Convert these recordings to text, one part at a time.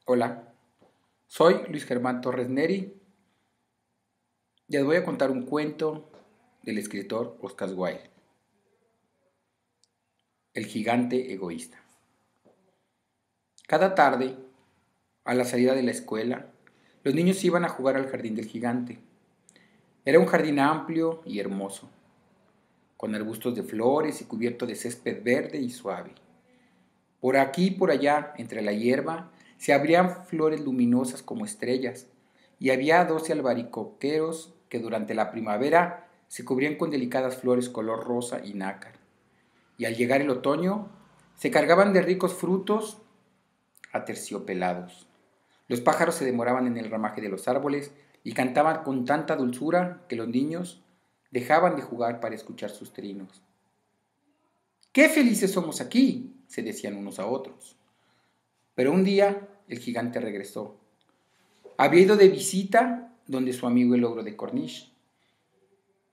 Hola, soy Luis Germán Torres Neri y les voy a contar un cuento del escritor Oscar Wilde, El gigante egoísta. Cada tarde, a la salida de la escuela, los niños iban a jugar al jardín del gigante. Era un jardín amplio y hermoso, con arbustos de flores y cubierto de césped verde y suave. Por aquí y por allá, entre la hierba, se abrían flores luminosas como estrellas, y había 12 albaricoqueros que durante la primavera se cubrían con delicadas flores color rosa y nácar. Y al llegar el otoño, se cargaban de ricos frutos aterciopelados. Los pájaros se demoraban en el ramaje de los árboles y cantaban con tanta dulzura que los niños dejaban de jugar para escuchar sus trinos. ¡Qué felices somos aquí!, se decían unos a otros. Pero un día el gigante regresó. Había ido de visita donde su amigo el ogro de Cornish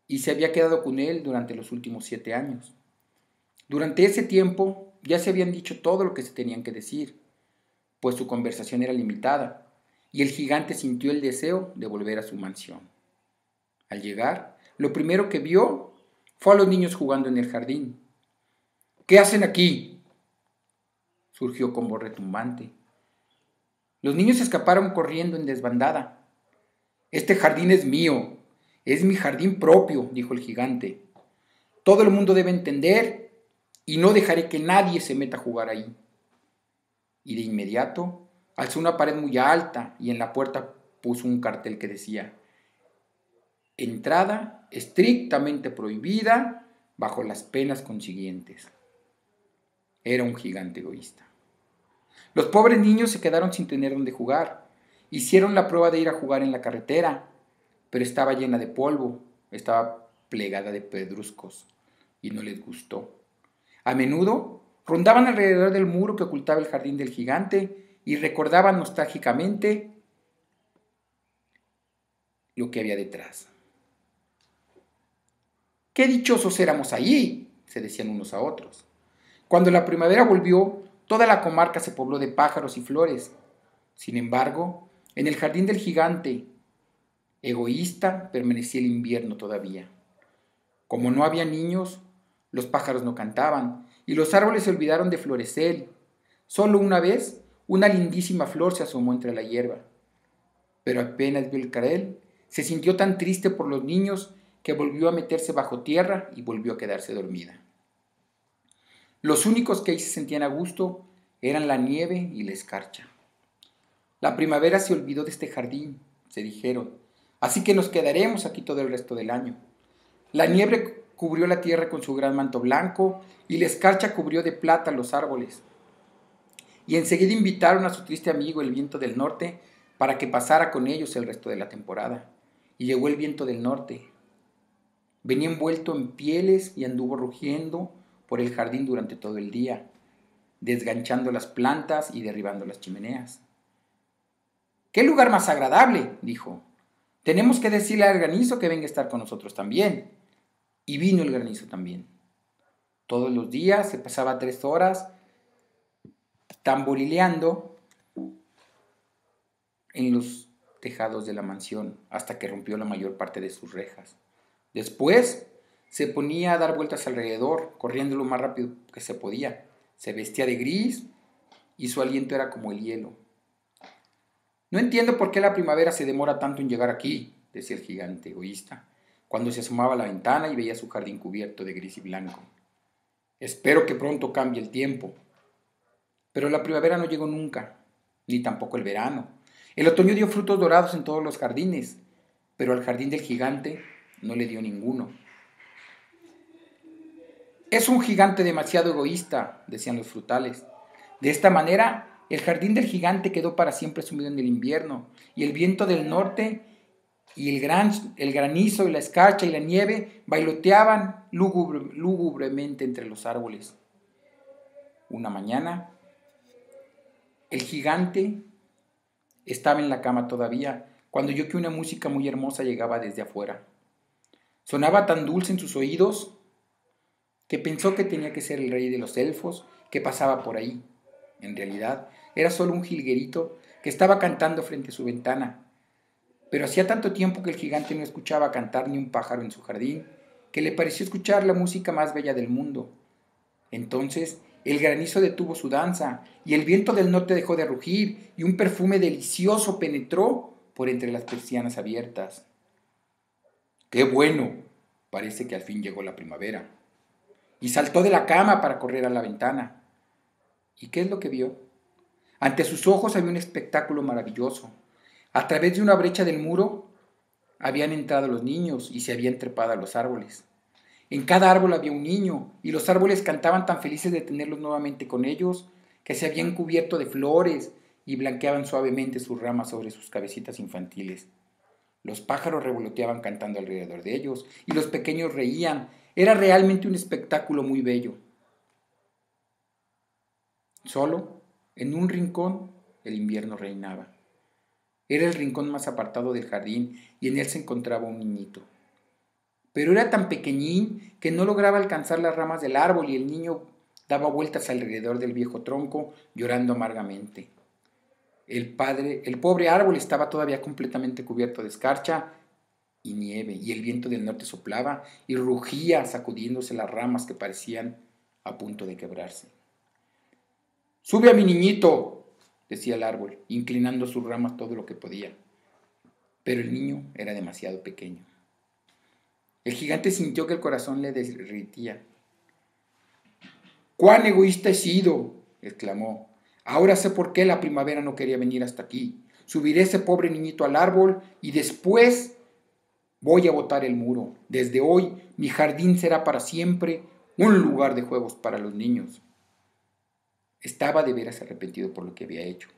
y se había quedado con él durante los últimos 7 años. Durante ese tiempo ya se habían dicho todo lo que se tenían que decir, pues su conversación era limitada y el gigante sintió el deseo de volver a su mansión. Al llegar, lo primero que vio fue a los niños jugando en el jardín. ¿Qué hacen aquí?, surgió con voz retumbante. Los niños escaparon corriendo en desbandada. Este jardín es mío, es mi jardín propio, dijo el gigante. Todo el mundo debe entender y no dejaré que nadie se meta a jugar ahí. Y de inmediato alzó una pared muy alta y en la puerta puso un cartel que decía: entrada estrictamente prohibida bajo las penas consiguientes. Era un gigante egoísta. Los pobres niños se quedaron sin tener dónde jugar. Hicieron la prueba de ir a jugar en la carretera, pero estaba llena de polvo, estaba plegada de pedruscos y no les gustó. A menudo rondaban alrededor del muro que ocultaba el jardín del gigante y recordaban nostálgicamente lo que había detrás. ¡Qué dichosos éramos allí!, se decían unos a otros. Cuando la primavera volvió, toda la comarca se pobló de pájaros y flores. Sin embargo, en el jardín del gigante egoísta permanecía el invierno todavía. Como no había niños, los pájaros no cantaban y los árboles se olvidaron de florecer. Solo una vez, una lindísima flor se asomó entre la hierba. Pero apenas vio el carel, se sintió tan triste por los niños que volvió a meterse bajo tierra y volvió a quedarse dormida. Los únicos que ahí se sentían a gusto eran la nieve y la escarcha. La primavera se olvidó de este jardín, se dijeron, así que nos quedaremos aquí todo el resto del año. La nieve cubrió la tierra con su gran manto blanco y la escarcha cubrió de plata los árboles. Y enseguida invitaron a su triste amigo el viento del norte para que pasara con ellos el resto de la temporada. Y llegó el viento del norte. Venía envuelto en pieles y anduvo rugiendo por el jardín durante todo el día, desganchando las plantas y derribando las chimeneas. ¡Qué lugar más agradable!, dijo. Tenemos que decirle al granizo que venga a estar con nosotros también. Y vino el granizo también. Todos los días se pasaba 3 horas tamborileando en los tejados de la mansión hasta que rompió la mayor parte de sus rejas. Después se ponía a dar vueltas alrededor, corriendo lo más rápido que se podía. Se vestía de gris y su aliento era como el hielo. No entiendo por qué la primavera se demora tanto en llegar aquí, decía el gigante egoísta, cuando se asomaba a la ventana y veía su jardín cubierto de gris y blanco. Espero que pronto cambie el tiempo. Pero la primavera no llegó nunca, ni tampoco el verano. El otoño dio frutos dorados en todos los jardines, pero al jardín del gigante no le dio ninguno. Es un gigante demasiado egoísta, decían los frutales. De esta manera, el jardín del gigante quedó para siempre sumido en el invierno, y el viento del norte y el granizo y la escarcha y la nieve bailoteaban lúgubremente entre los árboles. Una mañana, el gigante estaba en la cama todavía, cuando oyó que una música muy hermosa llegaba desde afuera. Sonaba tan dulce en sus oídos que pensó que tenía que ser el rey de los elfos que pasaba por ahí. En realidad, era solo un jilguerito que estaba cantando frente a su ventana. Pero hacía tanto tiempo que el gigante no escuchaba cantar ni un pájaro en su jardín, que le pareció escuchar la música más bella del mundo. Entonces el granizo detuvo su danza, y el viento del norte dejó de rugir, y un perfume delicioso penetró por entre las persianas abiertas. ¡Qué bueno! Parece que al fin llegó la primavera. Y saltó de la cama para correr a la ventana. ¿Y qué es lo que vio? Ante sus ojos había un espectáculo maravilloso. A través de una brecha del muro habían entrado los niños y se habían trepado a los árboles. En cada árbol había un niño, y los árboles cantaban tan felices de tenerlos nuevamente con ellos, que se habían cubierto de flores y blanqueaban suavemente sus ramas sobre sus cabecitas infantiles. Los pájaros revoloteaban cantando alrededor de ellos, y los pequeños reían. Era realmente un espectáculo muy bello. Solo, en un rincón, el invierno reinaba. Era el rincón más apartado del jardín, y en él se encontraba un niñito. Pero era tan pequeñín que no lograba alcanzar las ramas del árbol, y el niño daba vueltas alrededor del viejo tronco, llorando amargamente. El pobre árbol estaba todavía completamente cubierto de escarcha y nieve, y el viento del norte soplaba y rugía sacudiéndose las ramas que parecían a punto de quebrarse. «¡Sube a mi niñito!», decía el árbol, inclinando sus ramas todo lo que podía. Pero el niño era demasiado pequeño. El gigante sintió que el corazón le derretía. «¡Cuán egoísta he sido!», exclamó. «Ahora sé por qué la primavera no quería venir hasta aquí. Subiré ese pobre niñito al árbol y después voy a botar el muro. Desde hoy mi jardín será para siempre un lugar de juegos para los niños». Estaba de veras arrepentido por lo que había hecho.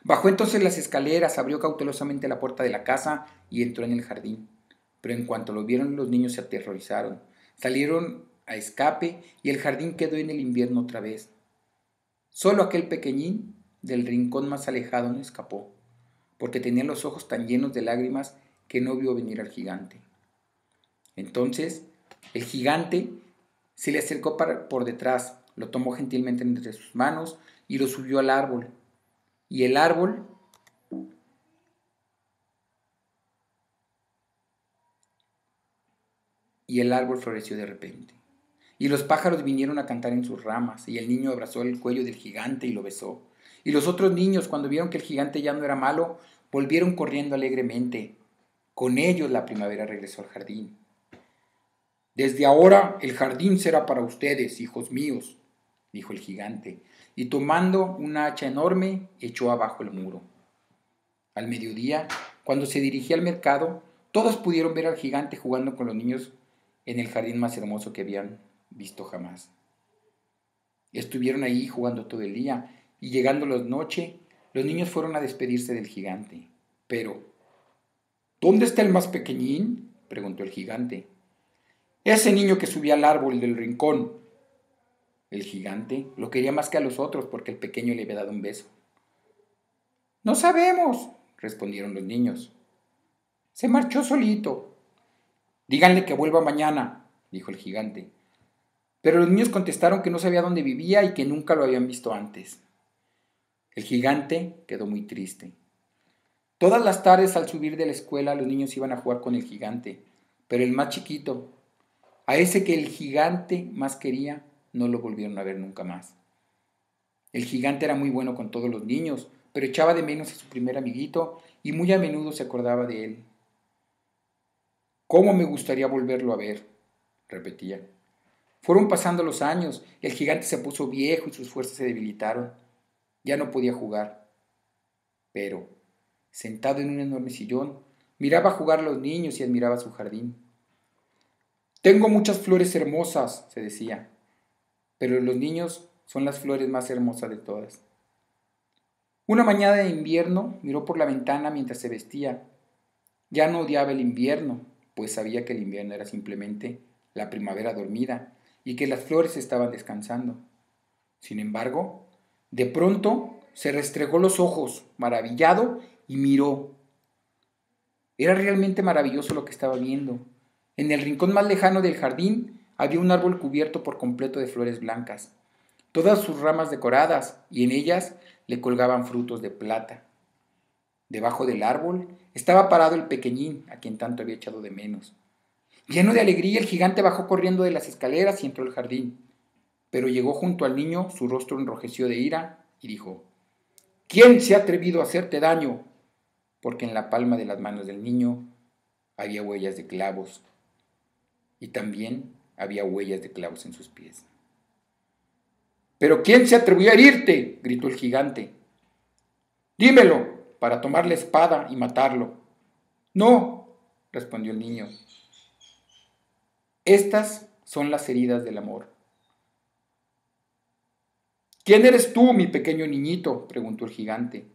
Bajó entonces las escaleras, abrió cautelosamente la puerta de la casa y entró en el jardín. Pero en cuanto lo vieron, los niños se aterrorizaron. Salieron a escape y el jardín quedó en el invierno otra vez. Solo aquel pequeñín del rincón más alejado no escapó, porque tenía los ojos tan llenos de lágrimas que no vio venir al gigante. Entonces el gigante se le acercó por detrás, lo tomó gentilmente entre sus manos y lo subió al árbol. Y el árbol floreció de repente. Y los pájaros vinieron a cantar en sus ramas, y el niño abrazó el cuello del gigante y lo besó. Y los otros niños, cuando vieron que el gigante ya no era malo, volvieron corriendo alegremente. Con ellos la primavera regresó al jardín. «Desde ahora el jardín será para ustedes, hijos míos», dijo el gigante, y tomando una hacha enorme, echó abajo el muro. Al mediodía, cuando se dirigía al mercado, todos pudieron ver al gigante jugando con los niños en el jardín más hermoso que habían visto jamás. Estuvieron ahí jugando todo el día, y llegando la noche, los niños fueron a despedirse del gigante. Pero, «¿Dónde está el más pequeñín?», preguntó el gigante. «Ese niño que subía al árbol del rincón». El gigante lo quería más que a los otros porque el pequeño le había dado un beso. «No sabemos», respondieron los niños. «Se marchó solito». «Díganle que vuelva mañana», dijo el gigante. Pero los niños contestaron que no sabía dónde vivía y que nunca lo habían visto antes. El gigante quedó muy triste. Todas las tardes al subir de la escuela los niños iban a jugar con el gigante, pero el más chiquito, a ese que el gigante más quería, no lo volvieron a ver nunca más. El gigante era muy bueno con todos los niños, pero echaba de menos a su primer amiguito y muy a menudo se acordaba de él. «¿Cómo me gustaría volverlo a ver?», repetía. Fueron pasando los años, el gigante se puso viejo y sus fuerzas se debilitaron. Ya no podía jugar. Pero, sentado en un enorme sillón, miraba jugar a los niños y admiraba su jardín. «Tengo muchas flores hermosas», se decía, «pero los niños son las flores más hermosas de todas». Una mañana de invierno miró por la ventana mientras se vestía. Ya no odiaba el invierno, pues sabía que el invierno era simplemente la primavera dormida y que las flores estaban descansando. Sin embargo, de pronto se restregó los ojos, maravillado, y miró. Era realmente maravilloso lo que estaba viendo. En el rincón más lejano del jardín había un árbol cubierto por completo de flores blancas, todas sus ramas decoradas, y en ellas le colgaban frutos de plata. Debajo del árbol estaba parado el pequeñín, a quien tanto había echado de menos. Lleno de alegría, el gigante bajó corriendo de las escaleras y entró al jardín. Pero llegó junto al niño, su rostro enrojeció de ira y dijo: ¿Quién se ha atrevido a hacerte daño? Porque en la palma de las manos del niño había huellas de clavos y también había huellas de clavos en sus pies. ¿Pero quién se atrevió a herirte?, gritó el gigante. Dímelo, para tomar la espada y matarlo. No, respondió el niño. Estas son las heridas del amor. ¿Quién eres tú, mi pequeño niñito?, preguntó el gigante,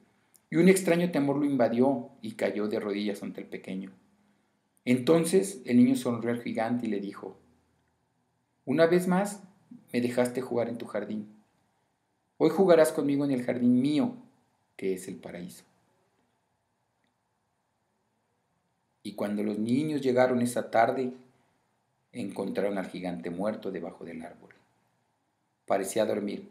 y un extraño temor lo invadió y cayó de rodillas ante el pequeño. Entonces el niño sonrió al gigante y le dijo: Una vez más me dejaste jugar en tu jardín. Hoy jugarás conmigo en el jardín mío, que es el paraíso. Y cuando los niños llegaron esa tarde, encontraron al gigante muerto debajo del árbol. Parecía dormir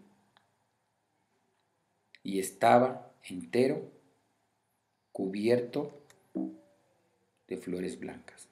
y estaba entero, cubierto de flores blancas.